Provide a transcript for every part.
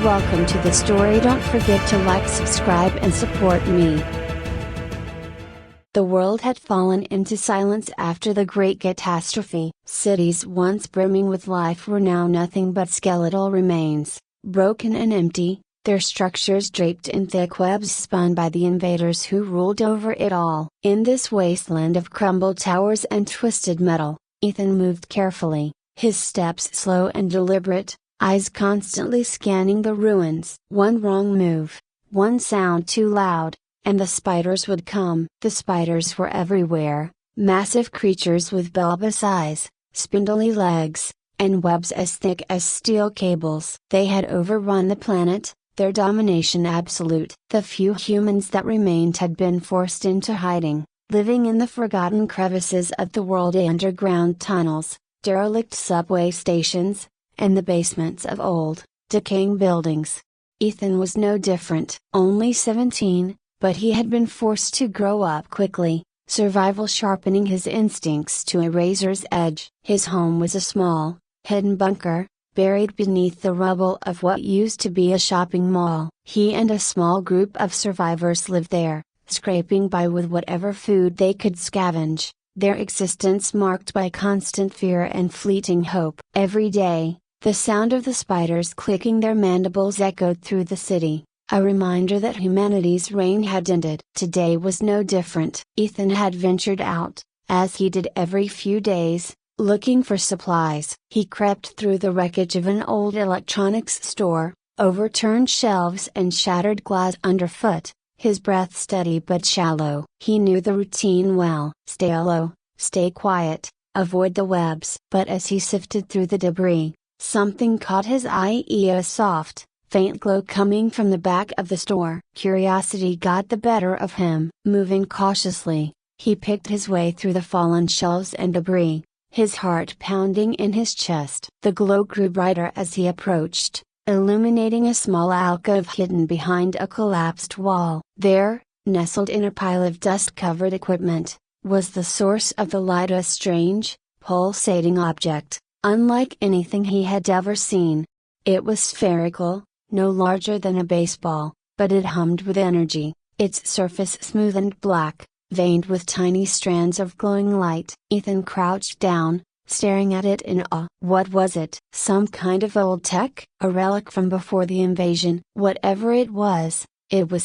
Welcome to the story. Don't forget to like, subscribe and support me. The world had fallen into silence after the Great Catastrophe. Cities once brimming with life were now nothing but skeletal remains, broken and empty, their structures draped in thick webs spun by the invaders who ruled over it all. In this wasteland of crumbled towers and twisted metal, Ethan moved carefully, his steps slow and deliberate, eyes constantly scanning the ruins. One wrong move, one sound too loud, and the spiders would come. The spiders were everywhere, massive creatures with bulbous eyes, spindly legs, and webs as thick as steel cables. They had overrun the planet, their domination absolute. The few humans that remained had been forced into hiding, living in the forgotten crevices of the world, underground tunnels, derelict subway stations, and the basements of old, decaying buildings. Ethan was no different. Only 17, but he had been forced to grow up quickly, survival sharpening his instincts to a razor's edge. His home was a small, hidden bunker, buried beneath the rubble of what used to be a shopping mall. He and a small group of survivors lived there, scraping by with whatever food they could scavenge, their existence marked by constant fear and fleeting hope. Every day, the sound of the spiders clicking their mandibles echoed through the city, a reminder that humanity's reign had ended. Today was no different. Ethan had ventured out, as he did every few days, looking for supplies. He crept through the wreckage of an old electronics store, overturned shelves and shattered glass underfoot, his breath steady but shallow. He knew the routine well. Stay low, stay quiet, avoid the webs. But as he sifted through the debris, something caught his eye, a soft, faint glow coming from the back of the store. Curiosity got the better of him. Moving cautiously, he picked his way through the fallen shelves and debris, his heart pounding in his chest. The glow grew brighter as he approached, illuminating a small alcove hidden behind a collapsed wall. There, nestled in a pile of dust-covered equipment, was the source of the light, a strange, pulsating object, unlike anything he had ever seen. It was spherical, no larger than a baseball, but it hummed with energy, its surface smooth and black, veined with tiny strands of glowing light. Ethan crouched down, staring at it in awe. What was it? Some kind of old tech? A relic from before the invasion? Whatever it was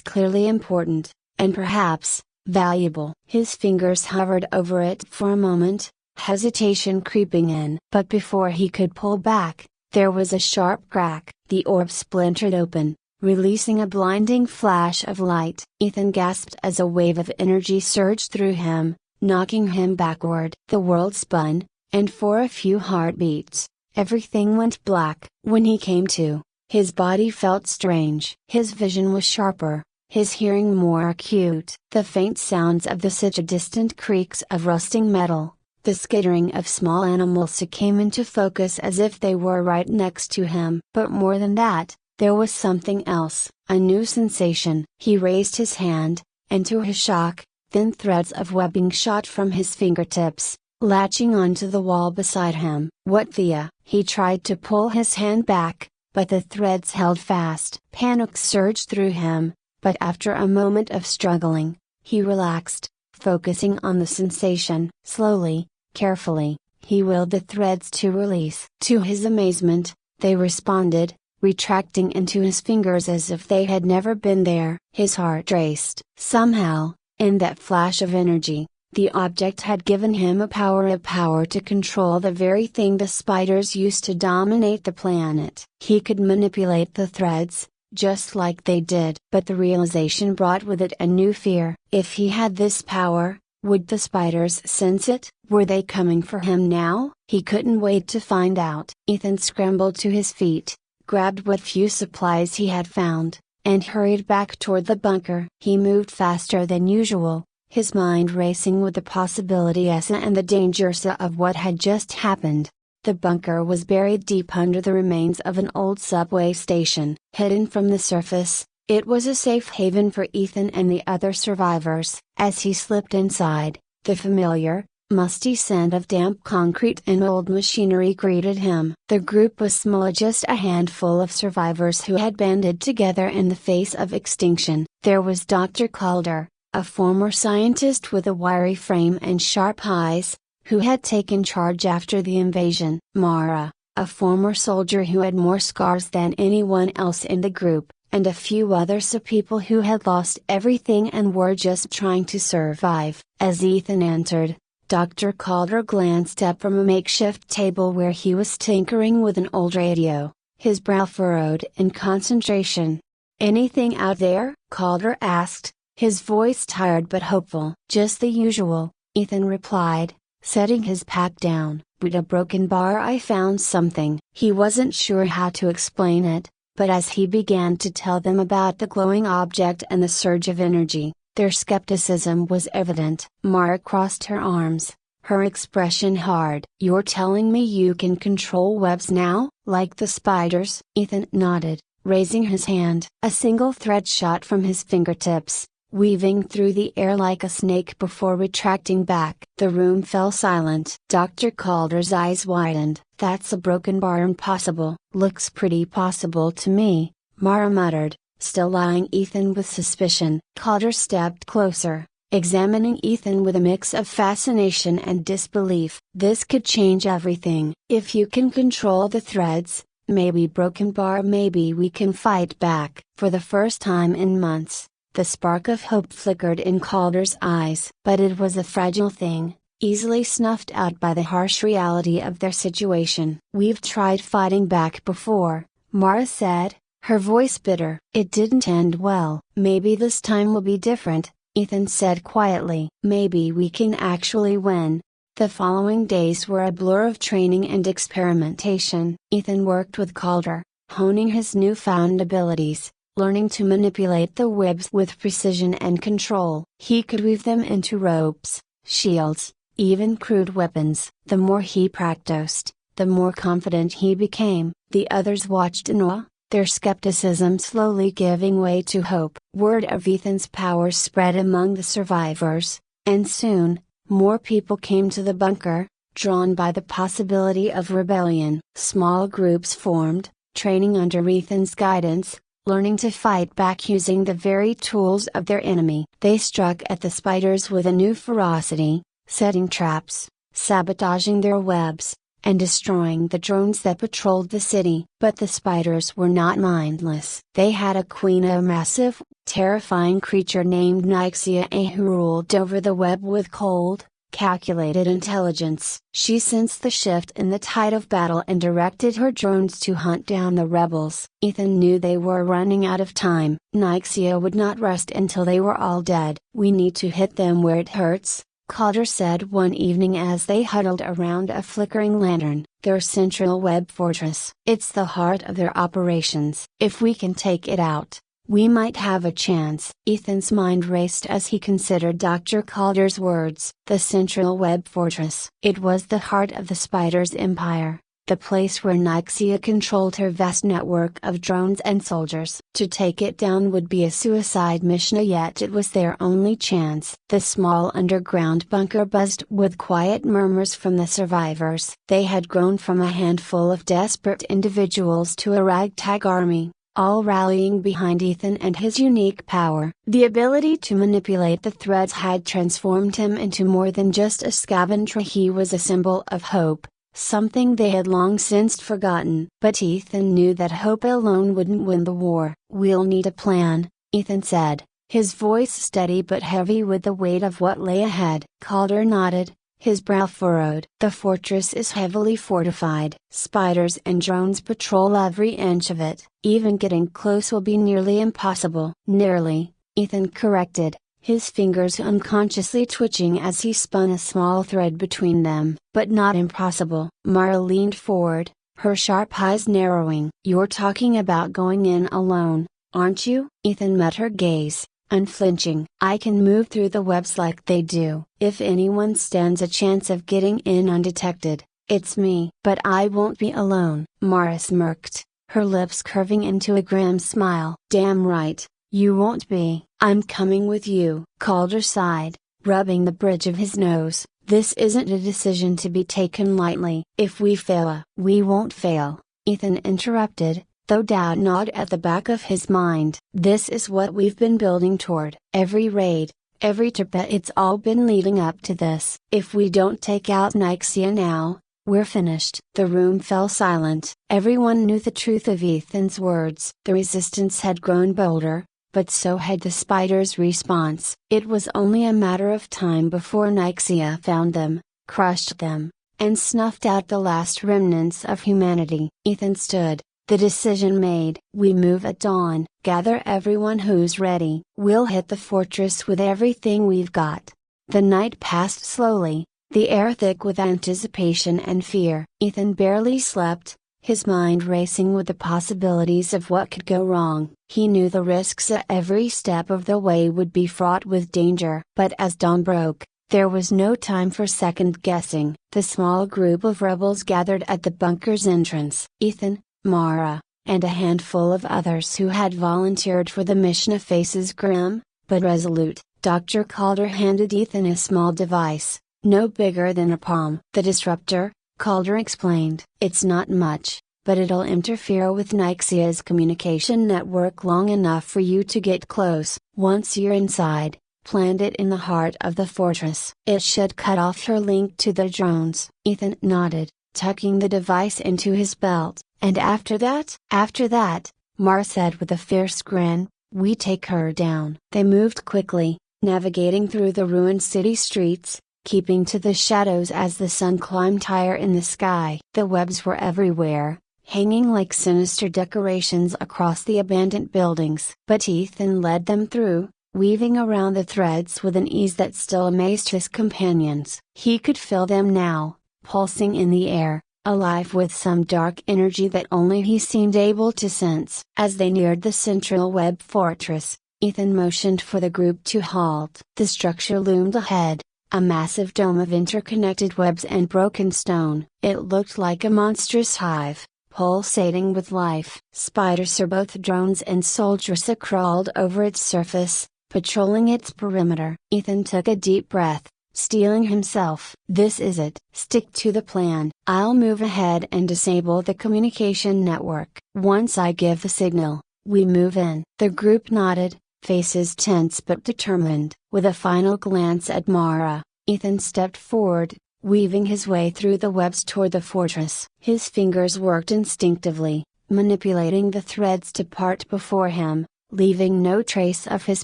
clearly important, and perhaps, valuable. His fingers hovered over it for a moment, hesitation creeping in. But before he could pull back, there was a sharp crack. The orb splintered open, releasing a blinding flash of light. Ethan gasped as a wave of energy surged through him, knocking him backward. The world spun, and for a few heartbeats, everything went black. When he came to, his body felt strange. His vision was sharper, his hearing more acute. The faint sounds of the city, distant creaks of rusting metal, the skittering of small animals came into focus as if they were right next to him. But more than that, there was something else, a new sensation. He raised his hand, and to his shock, thin threads of webbing shot from his fingertips, latching onto the wall beside him. What the? He tried to pull his hand back, but the threads held fast. Panic surged through him, but after a moment of struggling, he relaxed, focusing on the sensation. Slowly, carefully, he willed the threads to release. To his amazement, they responded, retracting into his fingers as if they had never been there. His heart raced. Somehow, in that flash of energy, the object had given him a power to control the very thing the spiders used to dominate the planet. He could manipulate the threads, just like they did. But the realization brought with it a new fear. If he had this power, would the spiders sense it? Were they coming for him now? He couldn't wait to find out. Ethan scrambled to his feet, grabbed what few supplies he had found, and hurried back toward the bunker. He moved faster than usual, his mind racing with the possibilities and the dangers of what had just happened. The bunker was buried deep under the remains of an old subway station. Hidden from the surface, it was a safe haven for Ethan and the other survivors. As he slipped inside, the familiar, musty scent of damp concrete and old machinery greeted him. The group was small, just a handful of survivors who had banded together in the face of extinction. There was Dr. Calder, a former scientist with a wiry frame and sharp eyes, who had taken charge after the invasion. Mara, a former soldier who had more scars than anyone else in the group, and a few others of people who had lost everything and were just trying to survive. As Ethan entered, Dr. Calder glanced up from a makeshift table where he was tinkering with an old radio, his brow furrowed in concentration. "Anything out there?" Calder asked, his voice tired but hopeful. "Just the usual," Ethan replied, setting his pack down. "With a broken bar I found something." He wasn't sure how to explain it, but as he began to tell them about the glowing object and the surge of energy, their skepticism was evident. Mara crossed her arms, her expression hard. "You're telling me you can control webs now, like the spiders?" Ethan nodded, raising his hand. A single thread shot from his fingertips, weaving through the air like a snake before retracting back. The room fell silent. Dr. Calder's eyes widened. "That's a broken bar impossible." "Looks pretty possible to me," Mara muttered, still eyeing Ethan with suspicion. Calder stepped closer, examining Ethan with a mix of fascination and disbelief. "This could change everything. If you can control the threads, maybe broken bar, maybe we can fight back." For the first time in months, the spark of hope flickered in Calder's eyes. But it was a fragile thing, easily snuffed out by the harsh reality of their situation. "We've tried fighting back before," Mara said, her voice bitter. "It didn't end well." "Maybe this time will be different," Ethan said quietly. "Maybe we can actually win." The following days were a blur of training and experimentation. Ethan worked with Calder, honing his newfound abilities, learning to manipulate the webs with precision and control. He could weave them into ropes, shields, even crude weapons. The more he practiced, the more confident he became. The others watched in awe, their skepticism slowly giving way to hope. Word of Ethan's powers spread among the survivors, and soon, more people came to the bunker, drawn by the possibility of rebellion. Small groups formed, training under Ethan's guidance, learning to fight back using the very tools of their enemy. They struck at the spiders with a new ferocity, setting traps, sabotaging their webs, and destroying the drones that patrolled the city. But the spiders were not mindless. They had a queen, a massive, terrifying creature named Nyxia, who ruled over the web with cold, calculated intelligence. She sensed the shift in the tide of battle and directed her drones to hunt down the rebels. Ethan knew they were running out of time. Nyxia would not rest until they were all dead. "We need to hit them where it hurts," Calder said one evening as they huddled around a flickering lantern. "Their central web fortress. It's the heart of their operations. If we can take it out, we might have a chance." Ethan's mind raced as he considered Dr. Calder's words. The central web fortress. It was the heart of the spider's empire, the place where Nyxia controlled her vast network of drones and soldiers. To take it down would be a suicide mission, yet it was their only chance. The small underground bunker buzzed with quiet murmurs from the survivors. They had grown from a handful of desperate individuals to a ragtag army, all rallying behind Ethan and his unique power. The ability to manipulate the threads had transformed him into more than just a scavenger. He was a symbol of hope, something they had long since forgotten. But Ethan knew that hope alone wouldn't win the war. "We'll need a plan," Ethan said, his voice steady but heavy with the weight of what lay ahead. Calder nodded, his brow furrowed. "The fortress is heavily fortified. Spiders and drones patrol every inch of it. Even getting close will be nearly impossible." "Nearly," Ethan corrected, his fingers unconsciously twitching as he spun a small thread between them. "But not impossible." Mara leaned forward, her sharp eyes narrowing. "You're talking about going in alone, aren't you?" Ethan met her gaze, unflinching. "I can move through the webs like they do. If anyone stands a chance of getting in undetected, it's me." "But I won't be alone." Mara smirked, her lips curving into a grim smile. "Damn right, you won't be. I'm coming with you." Calder sighed, rubbing the bridge of his nose. This isn't a decision to be taken lightly. If we fail, we won't fail, Ethan interrupted, though doubt gnawed at the back of his mind. This is what we've been building toward. Every raid, every trip, it's all been leading up to this. If we don't take out Nyxia now, we're finished. The room fell silent. Everyone knew the truth of Ethan's words. The resistance had grown bolder, but so had the spiders' response. It was only a matter of time before Nyxia found them, crushed them, and snuffed out the last remnants of humanity. Ethan stood, the decision made. We move at dawn. Gather everyone who's ready. We'll hit the fortress with everything we've got. The night passed slowly, the air thick with anticipation and fear. Ethan barely slept, his mind racing with the possibilities of what could go wrong. He knew the risks at every step of the way would be fraught with danger. But as dawn broke, there was no time for second guessing. The small group of rebels gathered at the bunker's entrance. Ethan, Mara, and a handful of others who had volunteered for the mission. Faces grim, but resolute, Dr. Calder handed Ethan a small device, no bigger than a palm. The disruptor, Calder explained. It's not much, but it'll interfere with Nyxia's communication network long enough for you to get close. Once you're inside, plant it in the heart of the fortress. It should cut off her link to the drones. Ethan nodded, tucking the device into his belt. And after that? After that, Mara said with a fierce grin, we take her down. They moved quickly, navigating through the ruined city streets, keeping to the shadows as the sun climbed higher in the sky. The webs were everywhere, hanging like sinister decorations across the abandoned buildings. But Ethan led them through, weaving around the threads with an ease that still amazed his companions. He could feel them now, pulsing in the air, alive with some dark energy that only he seemed able to sense. As they neared the central web fortress, Ethan motioned for the group to halt. The structure loomed ahead, a massive dome of interconnected webs and broken stone. It looked like a monstrous hive, pulsating with life. Spiders, both drones and soldiers, crawled over its surface, patrolling its perimeter. Ethan took a deep breath, steeling himself. This is it. Stick to the plan. I'll move ahead and disable the communication network. Once I give the signal, we move in. The group nodded, faces tense but determined. With a final glance at Mara, Ethan stepped forward, weaving his way through the webs toward the fortress. His fingers worked instinctively, manipulating the threads to part before him, leaving no trace of his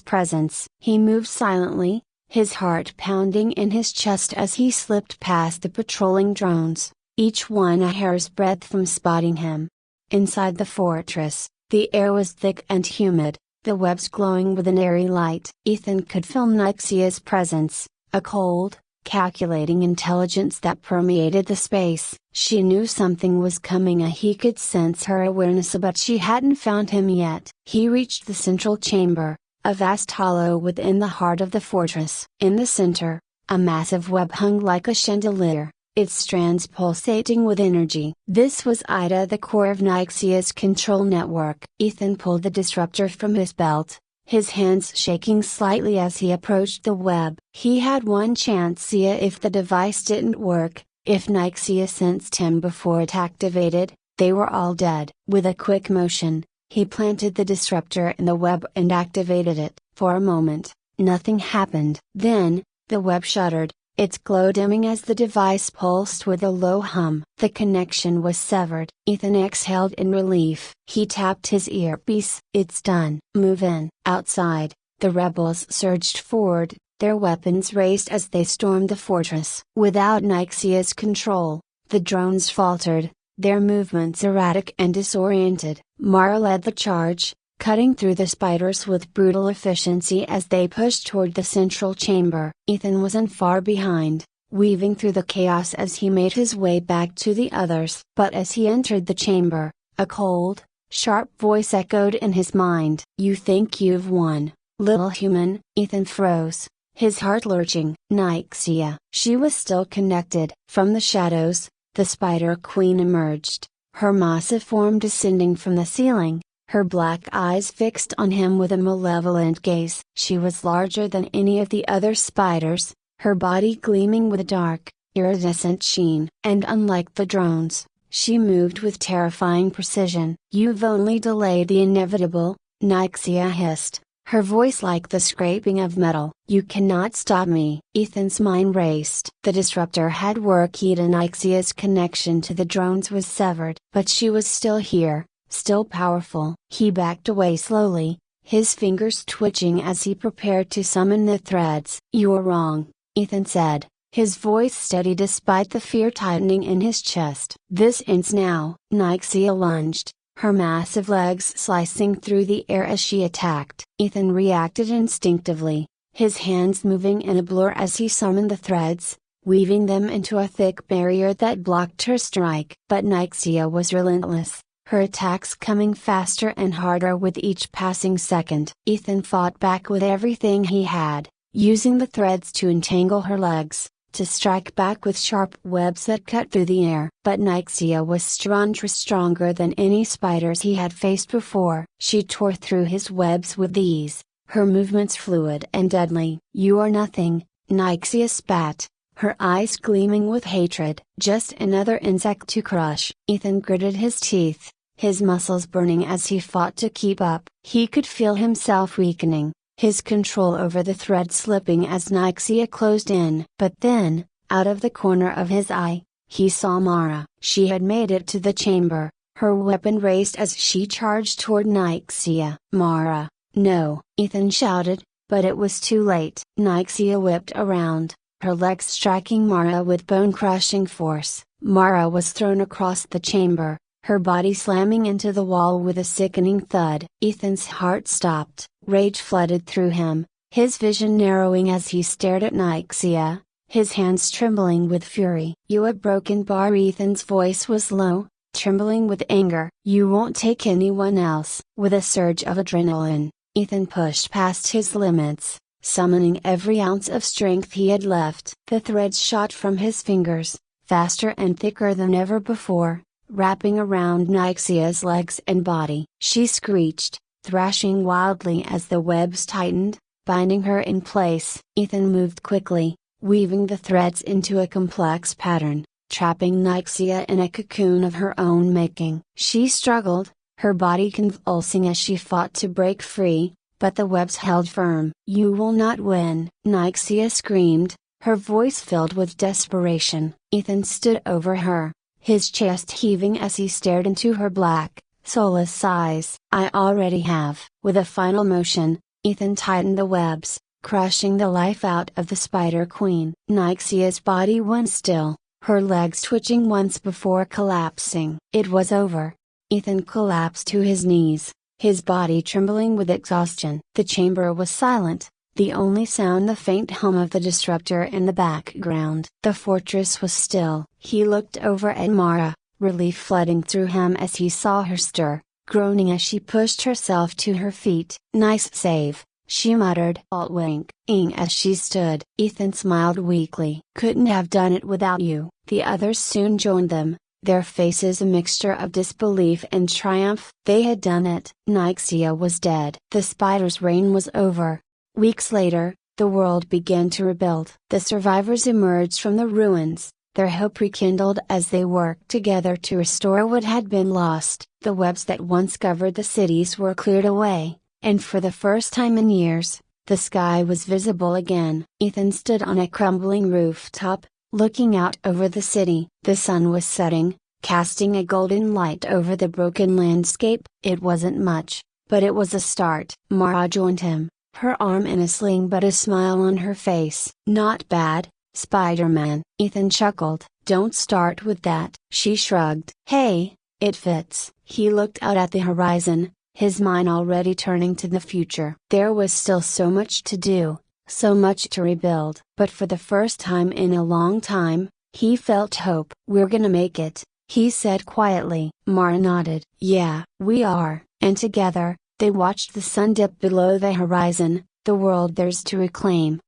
presence. He moved silently, his heart pounding in his chest as he slipped past the patrolling drones, each one a hair's breadth from spotting him. Inside the fortress, the air was thick and humid, the webs glowing with an airy light. Ethan could feel Nyxia's presence, a cold, calculating intelligence that permeated the space. She knew something was coming. He could sense her awareness, but she hadn't found him yet. He reached the central chamber, a vast hollow within the heart of the fortress. In the center, a massive web hung like a chandelier, its strands pulsating with energy. This was Ida, the core of Nyxia's control network. Ethan pulled the disruptor from his belt, his hands shaking slightly as he approached the web. He had one chance. See if the device didn't work. If Nyxia sensed him before it activated, they were all dead. With a quick motion, he planted the disruptor in the web and activated it. For a moment, nothing happened. Then, the web shuddered, its glow dimming as the device pulsed with a low hum. The connection was severed. Ethan exhaled in relief. He tapped his earpiece. It's done. Move in. Outside, the rebels surged forward, their weapons raised as they stormed the fortress. Without Nyxia's control, the drones faltered, their movements erratic and disoriented. Mara led the charge, cutting through the spiders with brutal efficiency as they pushed toward the central chamber. Ethan wasn't far behind, weaving through the chaos as he made his way back to the others. But as he entered the chamber, a cold, sharp voice echoed in his mind. You think you've won, little human? Ethan froze, his heart lurching. Nyxia. She was still connected. From the shadows, the Spider Queen emerged, her massive form descending from the ceiling, her black eyes fixed on him with a malevolent gaze. She was larger than any of the other spiders, her body gleaming with a dark, iridescent sheen. And unlike the drones, she moved with terrifying precision. "You've only delayed the inevitable," Nyxia hissed, her voice like the scraping of metal. "You cannot stop me." Ethan's mind raced. The disruptor had worked, and Nyxia's connection to the drones was severed. But she was still here, still powerful. He backed away slowly, his fingers twitching as he prepared to summon the threads. "You're wrong," Ethan said, his voice steady despite the fear tightening in his chest. "This ends now." Nyxia lunged, her massive legs slicing through the air as she attacked. Ethan reacted instinctively, his hands moving in a blur as he summoned the threads, weaving them into a thick barrier that blocked her strike. But Nyxia was relentless, her attacks coming faster and harder with each passing second. Ethan fought back with everything he had, using the threads to entangle her legs, to strike back with sharp webs that cut through the air. But Nyxia was stronger than any spiders he had faced before. She tore through his webs with ease, her movements fluid and deadly. "You are nothing," Nyxia spat, her eyes gleaming with hatred. "Just another insect to crush." Ethan gritted his teeth, his muscles burning as he fought to keep up. He could feel himself weakening, his control over the thread slipping as Nyxia closed in. But then, out of the corner of his eye, he saw Mara. She had made it to the chamber, her weapon raised as she charged toward Nyxia. "Mara, no!" Ethan shouted, but it was too late. Nyxia whipped around, her legs striking Mara with bone-crushing force. Mara was thrown across the chamber, her body slamming into the wall with a sickening thud. Ethan's heart stopped, rage flooded through him, his vision narrowing as he stared at Nyxia, his hands trembling with fury. "You a broken bar." Ethan's voice was low, trembling with anger. "You won't take anyone else." With a surge of adrenaline, Ethan pushed past his limits, summoning every ounce of strength he had left. The threads shot from his fingers, faster and thicker than ever before, wrapping around Nyxia's legs and body. She screeched, thrashing wildly as the webs tightened, binding her in place. Ethan moved quickly, weaving the threads into a complex pattern, trapping Nyxia in a cocoon of her own making. She struggled, her body convulsing as she fought to break free, but the webs held firm. "You will not win!" Nyxia screamed, her voice filled with desperation. Ethan stood over her, his chest heaving as he stared into her black, soulless eyes. "I already have." With a final motion, Ethan tightened the webs, crushing the life out of the Spider Queen. Nyxia's body went still, her legs twitching once before collapsing. It was over. Ethan collapsed to his knees, his body trembling with exhaustion. The chamber was silent, the only sound the faint hum of the disruptor in the background. The fortress was still. He looked over at Mara, relief flooding through him as he saw her stir, groaning as she pushed herself to her feet. "Nice save," she muttered. Alt-wink-ing as she stood. Ethan smiled weakly. "Couldn't have done it without you." The others soon joined them, their faces a mixture of disbelief and triumph. They had done it. Nyxia was dead. The spider's reign was over. Weeks later, the world began to rebuild. The survivors emerged from the ruins, their hope rekindled as they worked together to restore what had been lost. The webs that once covered the cities were cleared away, and for the first time in years, the sky was visible again. Ethan stood on a crumbling rooftop, looking out over the city. The sun was setting, casting a golden light over the broken landscape. It wasn't much, but it was a start. Mara joined him, her arm in a sling but a smile on her face. "Not bad, Spider-Man," Ethan chuckled. "Don't start with that." She shrugged. "Hey, it fits." He looked out at the horizon, his mind already turning to the future. There was still so much to do, so much to rebuild. But for the first time in a long time, he felt hope. "We're gonna make it," he said quietly. Mara nodded. "Yeah, we are." And together, they watched the sun dip below the horizon, the world theirs to reclaim.